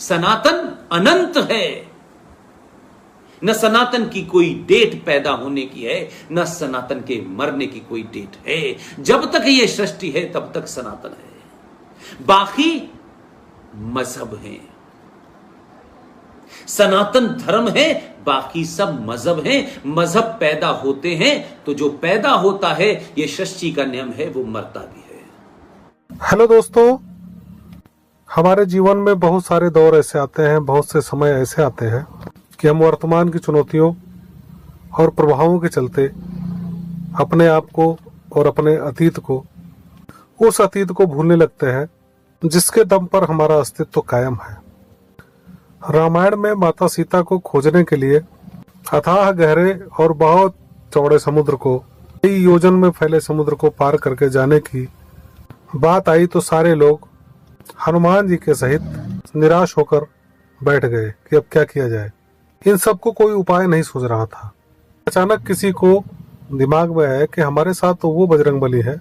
सनातन अनंत है। न सनातन की कोई डेट पैदा होने की है, न सनातन के मरने की कोई डेट है। जब तक ये सृष्टि है तब तक सनातन है। बाकी मजहब हैं, सनातन धर्म है, बाकी सब मजहब हैं। मजहब पैदा होते हैं तो जो पैदा होता है, ये सृष्टि का नियम है, वो मरता भी है। हेलो दोस्तों, हमारे जीवन में बहुत सारे दौर ऐसे आते हैं, बहुत से समय ऐसे आते हैं कि हम वर्तमान की चुनौतियों और प्रभावों के चलते अपने आप को और अपने अतीत को, उस अतीत को भूलने लगते हैं जिसके दम पर हमारा अस्तित्व कायम है। रामायण में माता सीता को खोजने के लिए अथाह गहरे और बहुत चौड़े समुद्र को, कई योजन में फैले समुद्र को पार करके जाने की बात आई तो सारे लोग हनुमान जी के सहित निराश होकर बैठ गए कि अब क्या किया जाए। इन सबको कोई उपाय नहीं सूझ रहा था। अचानक किसी को दिमाग में आया कि हमारे साथ तो वो बजरंगबली है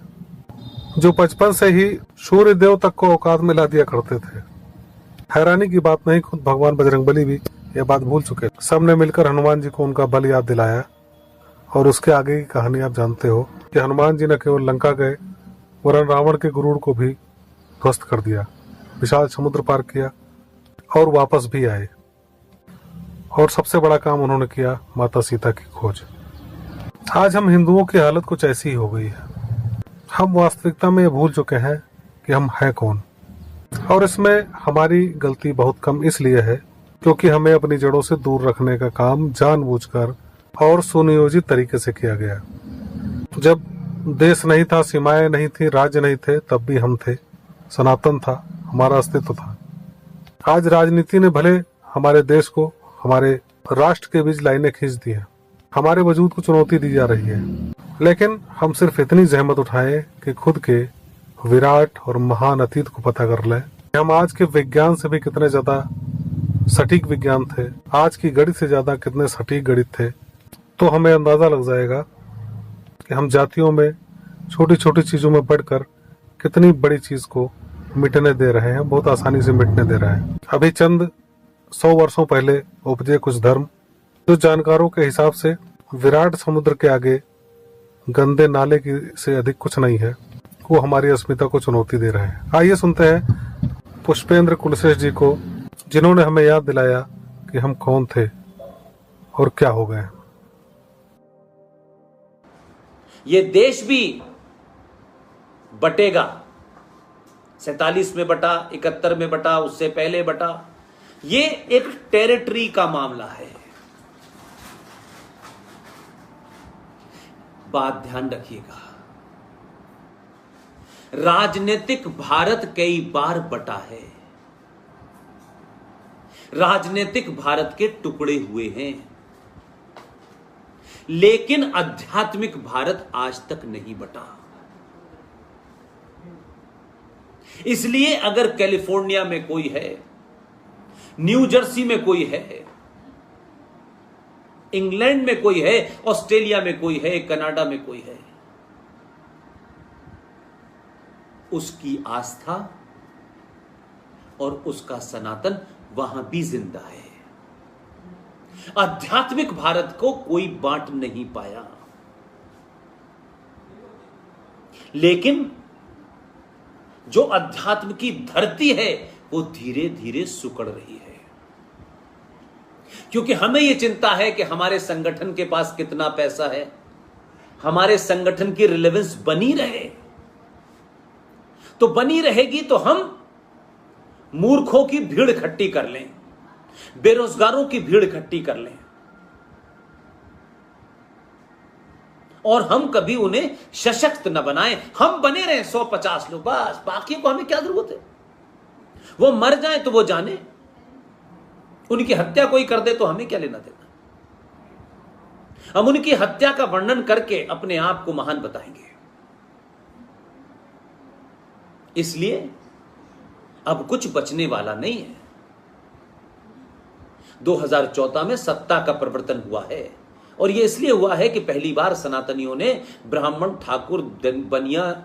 जो बचपन से ही सूर्य देव तक को औकात में ला दिया करते थे। हैरानी की बात नहीं, खुद भगवान बजरंगबली भी ये बात भूल चुके। सबने मिलकर हनुमान जी को उनका बल याद दिलाया और उसके आगे की कहानी आप जानते हो कि हनुमान जी न केवल लंका गए वरन रावण के गुरूर को भी ध्वस्त कर दिया, विशाल समुद्र पार किया और वापस भी आए। और सबसे बड़ा काम उन्होंने किया, माता सीता की खोज। आज हम हिंदुओं की हालत कुछ ऐसी ही हो गई है। हम वास्तविकता में ये भूल चुके हैं कि हम हैं कौन। और इसमें हमारी गलती बहुत कम इसलिए है क्योंकि हमें अपनी जड़ों से दूर रखने का काम जानबूझकर और सुनियोजित तरीके से किया गया। जब देश नहीं था, सीमाएं नहीं थी, राज्य नहीं थे, तब भी हम थे, सनातन था, हमारा अस्तित्व था। आज राजनीति ने भले हमारे देश को, हमारे राष्ट्र के बीच लाइनें खींच दी हैं, हमारे वजूद को चुनौती दी जा रही है, लेकिन हम सिर्फ इतनी जहमत उठाएं कि खुद के विराट और महान अतीत को पता कर लें। हम आज के विज्ञान से भी कितने ज्यादा सटीक विज्ञान थे, आज की गणित से ज्यादा कितने सटीक गणित थे, तो हमें अंदाजा लग जाएगा कि हम जातियों में छोटी छोटी चीजों में बढ़कर कितनी बड़ी चीज को मिटने दे रहे हैं, बहुत आसानी से मिटने दे रहे हैं। अभी चंद 100 वर्षों पहले उपजे कुछ धर्म जो जानकारों के हिसाब से विराट समुद्र के आगे गंदे नाले की से अधिक कुछ नहीं है, वो हमारी अस्मिता को चुनौती दे रहे हैं। आइए सुनते हैं पुष्पेंद्र कुलश्रेष्ठ जी को, जिन्होंने हमें याद दिलाया कि हम कौन थे और क्या हो गए। ये देश भी बटेगा, 47 में बटा, 71 में बटा, उससे पहले बटा। ये एक टेरिटरी का मामला है। बात ध्यान रखिएगा, राजनीतिक भारत कई बार बटा है, राजनीतिक भारत के टुकड़े हुए हैं, लेकिन आध्यात्मिक भारत आज तक नहीं बटा। इसलिए अगर कैलिफोर्निया में कोई है, न्यू जर्सी में कोई है, इंग्लैंड में कोई है, ऑस्ट्रेलिया में कोई है, कनाडा में कोई है, उसकी आस्था और उसका सनातन वहां भी जिंदा है। आध्यात्मिक भारत को कोई बांट नहीं पाया, लेकिन जो अध्यात्म की धरती है वो धीरे धीरे सिकुड़ रही है, क्योंकि हमें यह चिंता है कि हमारे संगठन के पास कितना पैसा है, हमारे संगठन की रिलेवेंस बनी रहे। तो बनी रहेगी तो हम मूर्खों की भीड़ इकट्ठी कर लें, बेरोजगारों की भीड़ इकट्ठी कर लें, और हम कभी उन्हें सशक्त न बनाएं। हम बने रहे 150 लोग, बस, बाकी को हमें क्या जरूरत है। वो मर जाए तो वो जाने, उनकी हत्या कोई कर दे तो हमें क्या लेना देना। हम उनकी हत्या का वर्णन करके अपने आप को महान बताएंगे। इसलिए अब कुछ बचने वाला नहीं है। 2014 में सत्ता का परिवर्तन हुआ है, और यह इसलिए हुआ है कि पहली बार सनातनियों ने ब्राह्मण, ठाकुर, बनिया,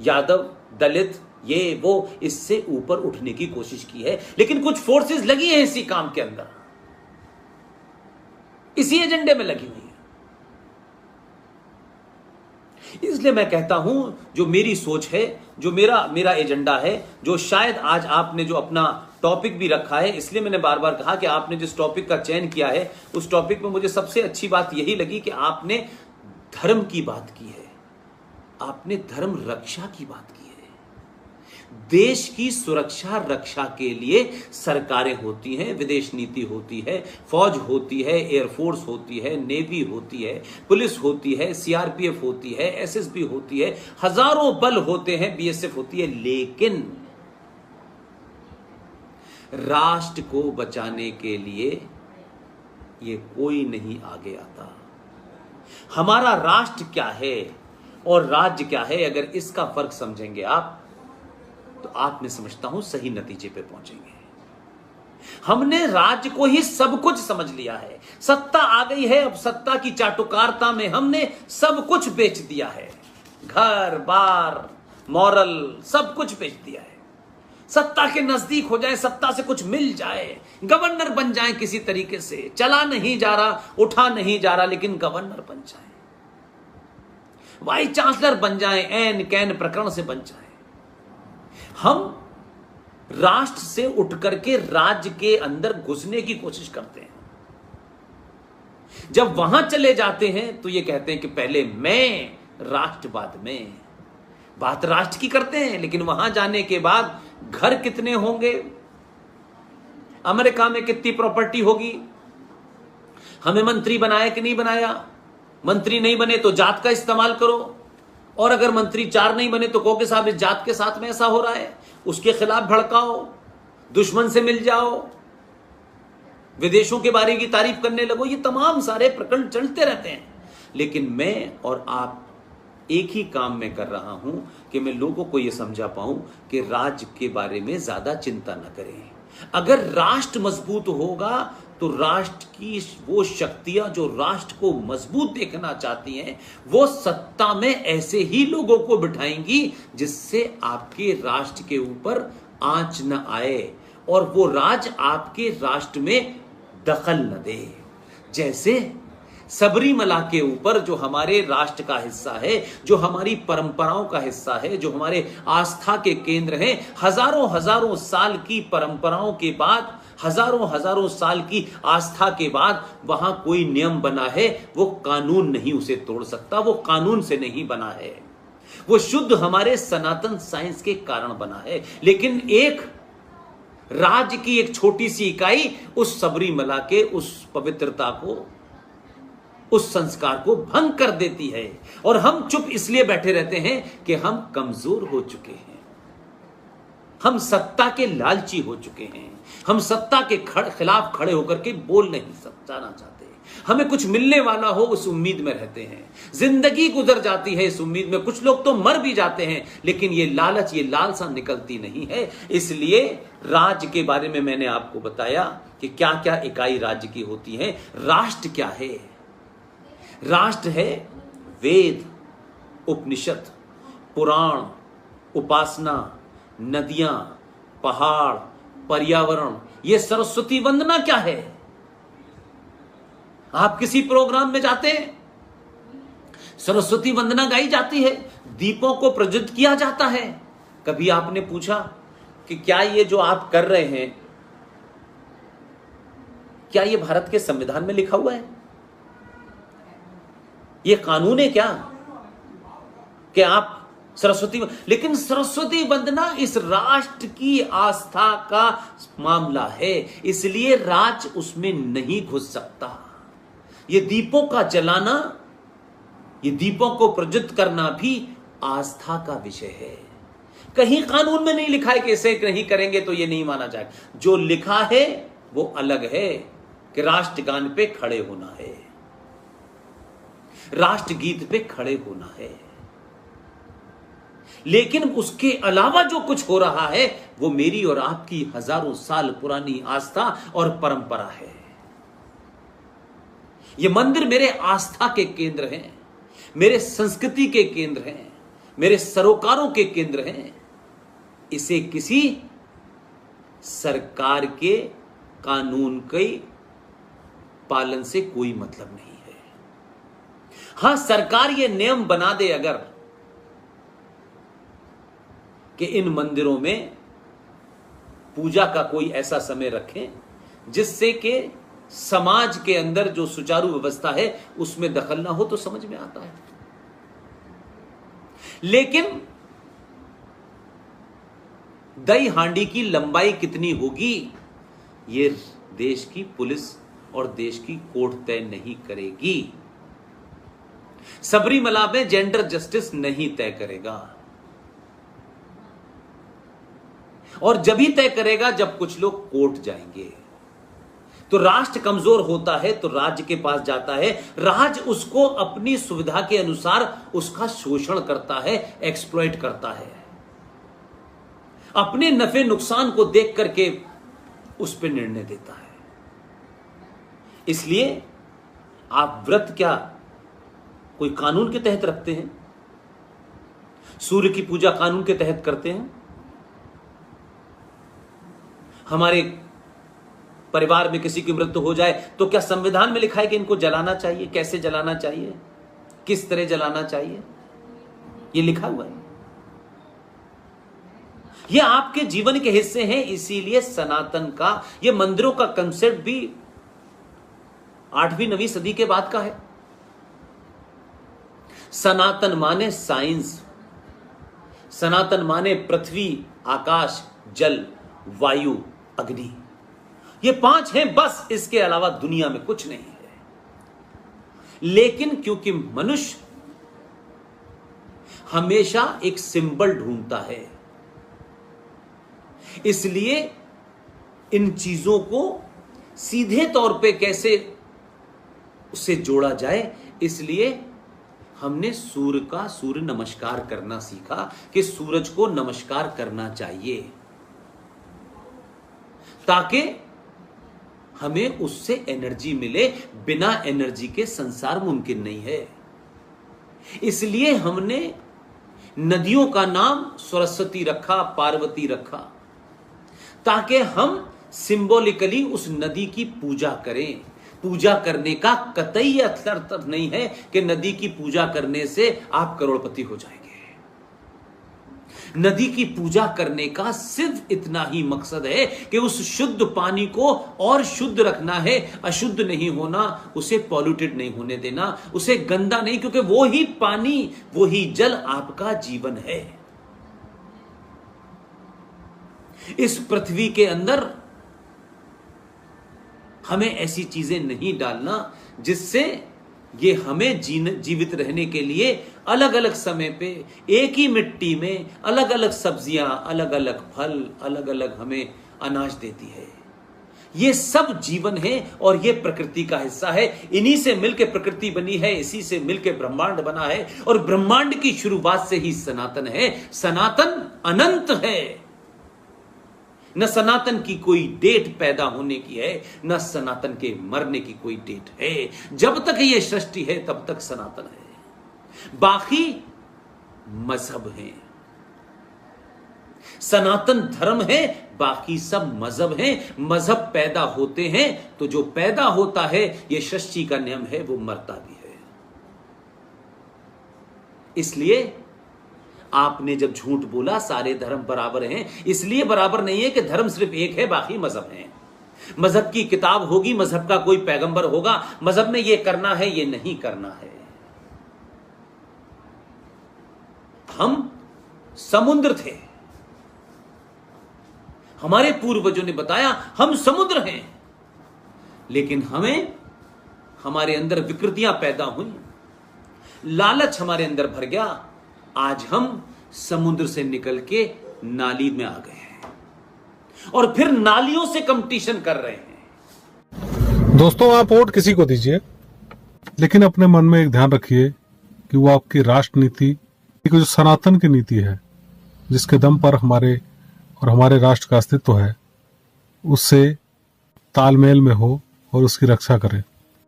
यादव, दलित ये वो, इससे ऊपर उठने की कोशिश की है। लेकिन कुछ फोर्सेस लगी हैं इसी काम के अंदर, इसी एजेंडे में लगी हुई है। इसलिए मैं कहता हूं, जो मेरी सोच है, जो मेरा एजेंडा है, जो शायद आज आपने जो अपना टॉपिक भी रखा है, इसलिए मैंने बार बार कहा कि आपने जिस टॉपिक का चयन किया है, उस टॉपिक में मुझे सबसे अच्छी बात यही लगी कि आपने धर्म की बात की है, आपने धर्म रक्षा की बात की है। देश की सुरक्षा रक्षा के लिए सरकारें होती हैं, विदेश नीति होती है, फौज होती है, एयरफोर्स होती है, नेवी होती है, पुलिस होती है, सीआरपीएफ होती है, एसएसबी होती है, हजारों बल होते हैं, बीएसएफ होती है। लेकिन राष्ट्र को बचाने के लिए ये कोई नहीं आगे आता। हमारा राष्ट्र क्या है और राज्य क्या है, अगर इसका फर्क समझेंगे आप, तो आप मैं समझता हूं सही नतीजे पे पहुंचेंगे। हमने राज्य को ही सब कुछ समझ लिया है, सत्ता आ गई है, अब सत्ता की चाटुकारिता में हमने सब कुछ बेच दिया है, घर बार मॉरल सब कुछ बेच दिया है। सत्ता के नजदीक हो जाए, सत्ता से कुछ मिल जाए, गवर्नर बन जाए किसी तरीके से, चला नहीं जा रहा, उठा नहीं जा रहा, लेकिन गवर्नर बन जाए, वाइस चांसलर बन जाए, एन कैन प्रकरण से बन जाए। हम राष्ट्र से उठ करके राज्य के अंदर घुसने की कोशिश करते हैं। जब वहां चले जाते हैं तो ये कहते हैं कि पहले मैं, राष्ट्र बाद में। बात राष्ट्र की करते हैं, लेकिन वहां जाने के बाद घर कितने होंगे, अमेरिका में कितनी प्रॉपर्टी होगी, हमें मंत्री बनाया कि नहीं बनाया, मंत्री नहीं बने तो जात का इस्तेमाल करो, और अगर मंत्री 4 नहीं बने तो कहो कि साहब इस जात के साथ में ऐसा हो रहा है, उसके खिलाफ भड़काओ, दुश्मन से मिल जाओ, विदेशों के बारे की तारीफ करने लगो। ये तमाम सारे प्रकरण चलते रहते हैं। लेकिन मैं और आप एक ही काम में कर रहा हूं कि मैं लोगों को यह समझा पाऊं कि राज्य के बारे में ज्यादा चिंता न करें। अगर राष्ट्र मजबूत होगा तो राष्ट्र की वो शक्तियां जो राष्ट्र को मजबूत देखना चाहती हैं, वो सत्ता में ऐसे ही लोगों को बिठाएंगी जिससे आपके राष्ट्र के ऊपर आंच न आए और वो राज आपके राष्ट्र में दखल न दे। जैसे सबरीमला के ऊपर, जो हमारे राष्ट्र का हिस्सा है, जो हमारी परंपराओं का हिस्सा है, जो हमारे आस्था के केंद्र हैं, हजारों हजारों साल की परंपराओं के बाद, हजारों हजारों साल की आस्था के बाद वहां कोई नियम बना है, वो कानून नहीं उसे तोड़ सकता। वो कानून से नहीं बना है, वो शुद्ध हमारे सनातन साइंस के कारण बना है। लेकिन एक राज्य की एक छोटी सी इकाई उस सबरीमला के उस पवित्रता को, उस संस्कार को भंग कर देती है। और हम चुप इसलिए बैठे रहते हैं कि हम कमजोर हो चुके हैं, हम सत्ता के लालची हो चुके हैं, हम सत्ता के खिलाफ खड़े होकर के बोल नहीं जाना चाहते, हमें कुछ मिलने वाला हो उस उम्मीद में रहते हैं। जिंदगी गुजर जाती है इस उम्मीद में, कुछ लोग तो मर भी जाते हैं, लेकिन ये लालच, ये लालसा निकलती नहीं है। इसलिए राज्य के बारे में मैंने आपको बताया कि क्या क्या इकाई राज्य की होती है। राष्ट्र क्या है? राष्ट्र है वेद, उपनिषद, पुराण, उपासना, नदियां, पहाड़, पर्यावरण। ये सरस्वती वंदना क्या है? आप किसी प्रोग्राम में जाते हैं, सरस्वती वंदना गाई जाती है, दीपों को प्रज्वलित किया जाता है। कभी आपने पूछा कि क्या ये जो आप कर रहे हैं, क्या ये भारत के संविधान में लिखा हुआ है? ये कानून है क्या कि आप सरस्वती? लेकिन सरस्वती वंदना इस राष्ट्र की आस्था का मामला है, इसलिए राज उसमें नहीं घुस सकता। ये दीपों का जलाना, ये दीपों को प्रज्वलित करना भी आस्था का विषय है। कहीं कानून में नहीं लिखा है कि इसे नहीं करेंगे तो ये नहीं माना जाएगा। जो लिखा है वो अलग है कि राष्ट्रगान पे खड़े होना है, राष्ट्रगीत पे खड़े होना है। लेकिन उसके अलावा जो कुछ हो रहा है वो मेरी और आपकी हजारों साल पुरानी आस्था और परंपरा है। ये मंदिर मेरे आस्था के केंद्र हैं, मेरे संस्कृति के केंद्र हैं, मेरे सरोकारों के केंद्र हैं। इसे किसी सरकार के कानून के पालन से कोई मतलब नहीं है। हां, सरकार यह नियम बना दे अगर कि इन मंदिरों में पूजा का कोई ऐसा समय रखें जिससे कि समाज के अंदर जो सुचारू व्यवस्था है उसमें दखल ना हो, तो समझ में आता है। लेकिन दही हांडी की लंबाई कितनी होगी ये देश की पुलिस और देश की कोर्ट तय नहीं करेगी। सबरीमला में जेंडर जस्टिस नहीं तय करेगा, और जब ही तय करेगा जब कुछ लोग कोर्ट जाएंगे। तो राष्ट्र कमजोर होता है तो राज्य के पास जाता है, राज्य उसको अपनी सुविधा के अनुसार उसका शोषण करता है, एक्सप्लॉइट करता है, अपने नफे नुकसान को देख करके उस पर निर्णय देता है। इसलिए आप व्रत क्या कोई कानून के तहत रखते हैं? सूर्य की पूजा कानून के तहत करते हैं? हमारे परिवार में किसी की मृत्यु हो जाए तो क्या संविधान में लिखा है कि इनको जलाना चाहिए? कैसे जलाना चाहिए, किस तरह जलाना चाहिए, ये लिखा हुआ है। ये आपके जीवन के हिस्से हैं। इसीलिए सनातन का ये मंदिरों का कंसेप्ट भी 8वीं 9वीं सदी के बाद का है। सनातन माने साइंस, सनातन माने पृथ्वी, आकाश, जल, वायु, अग्नि। ये 5 हैं बस, इसके अलावा दुनिया में कुछ नहीं है। लेकिन क्योंकि मनुष्य हमेशा एक सिंबल ढूंढता है, इसलिए इन चीजों को सीधे तौर पे कैसे उससे जोड़ा जाए, इसलिए हमने सूर्य नमस्कार करना सीखा कि सूरज को नमस्कार करना चाहिए ताकि हमें उससे एनर्जी मिले। बिना एनर्जी के संसार मुमकिन नहीं है। इसलिए हमने नदियों का नाम सरस्वती रखा, पार्वती रखा, ताकि हम सिंबॉलिकली उस नदी की पूजा करें। पूजा करने का कतई अर्थ नहीं है कि नदी की पूजा करने से आप करोड़पति हो जाएंगे। नदी की पूजा करने का सिर्फ इतना ही मकसद है कि उस शुद्ध पानी को और शुद्ध रखना है, अशुद्ध नहीं होना, उसे पॉल्यूटेड नहीं होने देना, उसे गंदा नहीं, क्योंकि वो ही पानी, वो ही जल आपका जीवन है। इस पृथ्वी के अंदर हमें ऐसी चीजें नहीं डालना जिससे ये हमें जीवित रहने के लिए अलग अलग समय पे एक ही मिट्टी में अलग अलग सब्जियां, अलग अलग फल, अलग अलग हमें अनाज देती है। ये सब जीवन है और ये प्रकृति का हिस्सा है। इन्हीं से मिलकर प्रकृति बनी है, इसी से मिलकर ब्रह्मांड बना है, और ब्रह्मांड की शुरुआत से ही सनातन है। सनातन अनंत है। न सनातन की कोई डेट पैदा होने की है, न सनातन के मरने की कोई डेट है। जब तक ये सृष्टि है तब तक सनातन है। बाकी मजहब हैं। सनातन धर्म है, बाकी सब मजहब हैं। मजहब पैदा होते हैं तो जो पैदा होता है, ये सृष्टि का नियम है, वो मरता भी है। इसलिए आपने जब झूठ बोला सारे धर्म बराबर हैं, इसलिए बराबर नहीं है कि धर्म सिर्फ एक है, बाकी मजहब हैं। मजहब की किताब होगी, मजहब का कोई पैगंबर होगा, मजहब में ये करना है, ये नहीं करना है। हम समुद्र थे, हमारे पूर्वजों ने बताया हम समुद्र हैं, लेकिन हमारे अंदर विकृतियां पैदा हुई, लालच हमारे अंदर भर गया। आज हम समुद्र से निकल के नाली में आ गए हैं और फिर नालियों से कंपटीशन कर रहे हैं। दोस्तों, आप वोट किसी को दीजिए, लेकिन अपने मन में एक ध्यान रखिए कि वो आपकी राष्ट्र नीति, जो सनातन की नीति है, जिसके दम पर हमारे राष्ट्र का अस्तित्व है, उससे तालमेल में हो और उसकी रक्षा करें।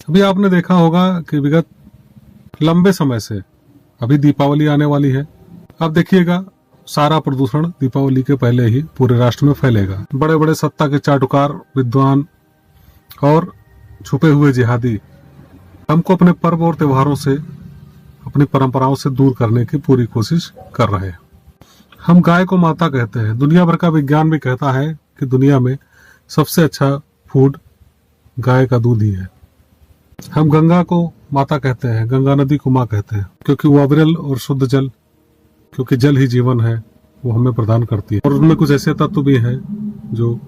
अभी आपने देखा होगा कि विगत लंबे समय से, अभी दीपावली आने वाली है, आप देखिएगा सारा प्रदूषण दीपावली के पहले ही पूरे राष्ट्र में फैलेगा। बड़े बड़े सत्ता के चाटुकार, विद्वान और छुपे हुए जिहादी हमको अपने पर्व और त्योहारों से, अपनी परंपराओं से दूर करने की पूरी कोशिश कर रहे हैं। हम गाय को माता कहते हैं। दुनिया भर का विज्ञान भी कहता है कि दुनिया में सबसे अच्छा फूड गाय का दूध ही है। हम गंगा को माता कहते हैं, गंगा नदी को माँ कहते हैं, क्योंकि वो अविरल और शुद्ध जल, क्योंकि जल ही जीवन है, वो हमें प्रदान करती है। और उनमें कुछ ऐसे तत्व भी हैं जो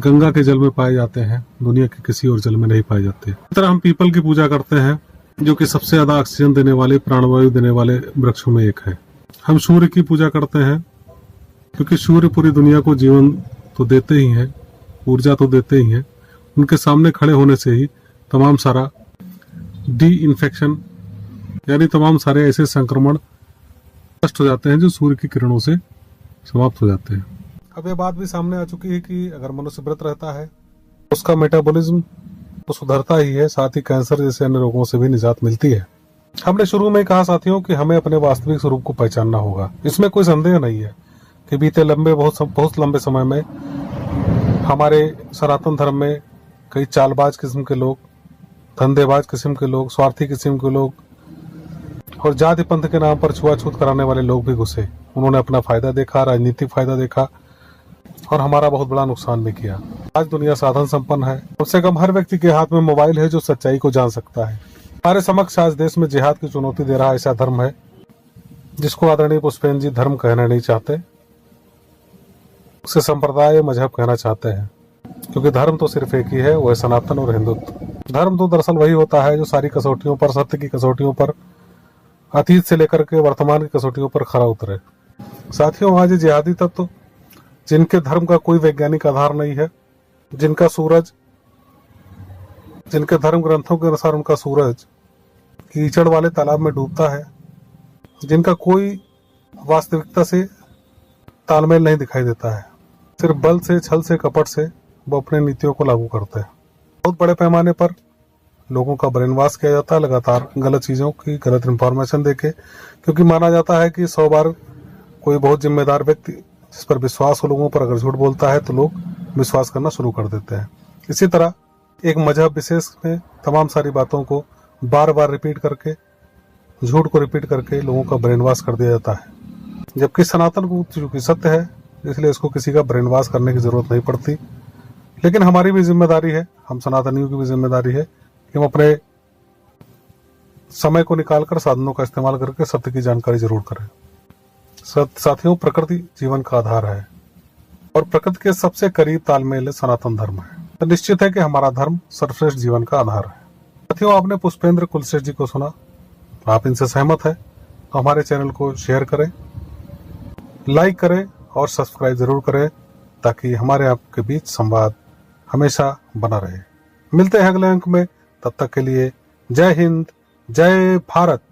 गंगा के जल में पाए जाते हैं, दुनिया के किसी और जल में नहीं पाए जाते। इस तरह हम पीपल की पूजा करते हैं, जो कि सबसे ज्यादा ऑक्सीजन देने वाले, प्राणवायु देने वाले वृक्षों में एक है। हम सूर्य की पूजा करते हैं, क्योंकि सूर्य पूरी दुनिया को जीवन तो देते ही हैं, ऊर्जा तो देते ही हैं। उनके सामने खड़े होने से ही तमाम सारा डी इन्फेक्शन, यानी तमाम सारे ऐसे संक्रमण नष्ट हो जाते हैं जो सूर्य की किरणों से समाप्त हो जाते हैं। अब यह बात भी सामने आ चुकी है कि अगर मनुष्य व्रत रहता है उसका मेटाबॉलिज्म तो सुधरता ही है, साथ ही कैंसर जैसे अन्य रोगों से भी निजात मिलती है। हमने शुरू में कहा साथियों कि हमें अपने वास्तविक स्वरूप को पहचानना होगा। इसमें कोई संदेह नहीं है कि बीते बहुत लंबे समय में हमारे सनातन धर्म में कई चालबाज किस्म के लोग, धंधेबाज किस्म के लोग, स्वार्थी किस्म के लोग और जाति पंथ के नाम पर छुआछूत कराने वाले लोग भी घुसे। उन्होंने अपना फायदा देखा, राजनीतिक फायदा देखा और हमारा बहुत बड़ा नुकसान भी किया। आज दुनिया साधन संपन्न है, कम से कम हर व्यक्ति के हाथ में मोबाइल है जो सच्चाई को जान सकता है। हमारे समक्ष आज देश में जिहाद की चुनौती दे रहा ऐसा धर्म है जिसको आदरणीय पुष्पेंद्र जी धर्म कहना नहीं चाहते, उसे संप्रदाय मजहब कहना चाहते हैं, क्योंकि धर्म तो सिर्फ एक ही है, वो है सनातन और हिंदुत्व। धर्म तो दरअसल वही होता है जो सारी कसौटियों पर, सत्य की कसौटियों पर, अतीत से लेकर के वर्तमान की कसौटियों पर खरा उतरे। साथियों, आज जिहादी तत्व जिनके धर्म का कोई वैज्ञानिक आधार नहीं है, जिनका सूरज, जिनके धर्म ग्रंथों के अनुसार उनका सूरज कीचड़ वाले तालाब में डूबता है, जिनका कोई वास्तविकता से तालमेल नहीं दिखाई देता है, सिर्फ बल से, छल से, कपट से वो अपने नीतियों को लागू करते हैं। बहुत बड़े पैमाने पर लोगों का ब्रेन वॉश किया जाता है, लगातार गलत चीजों की, गलत इंफॉर्मेशन देके, क्योंकि माना जाता है कि 100 बार कोई बहुत जिम्मेदार व्यक्ति जिस पर विश्वास हो लोगों पर अगर झूठ बोलता है तो लोग विश्वास करना शुरू कर देते हैं। इसी तरह एक मजहब विशेष में तमाम सारी बातों को बार बार रिपीट करके, झूठ को रिपीट करके लोगों का ब्रेन वॉश कर दिया जाता है, जबकि सनातन को चूंकि सत्य है इसलिए इसको किसी का ब्रेन वॉश करने की जरूरत नहीं पड़ती। लेकिन हमारी भी जिम्मेदारी है, हम सनातनियों की भी जिम्मेदारी है कि हम अपने समय को निकालकर, साधनों का इस्तेमाल करके सत्य की जानकारी जरूर करें। साथियों, प्रकृति जीवन का आधार है और प्रकृति के सबसे करीब तालमेल सनातन धर्म है, तो निश्चित है कि हमारा धर्म सर्वश्रेष्ठ जीवन का आधार है। साथियों, आपने पुष्पेंद्र कुलश्रेष्ठ जी को सुना, आप इनसे सहमत है तो हमारे चैनल को शेयर करें, लाइक करें और सब्सक्राइब जरूर करें, ताकि हमारे आपके बीच संवाद हमेशा बना रहे। मिलते हैं अगले अंक में, तब तक के लिए जय हिंद, जय भारत।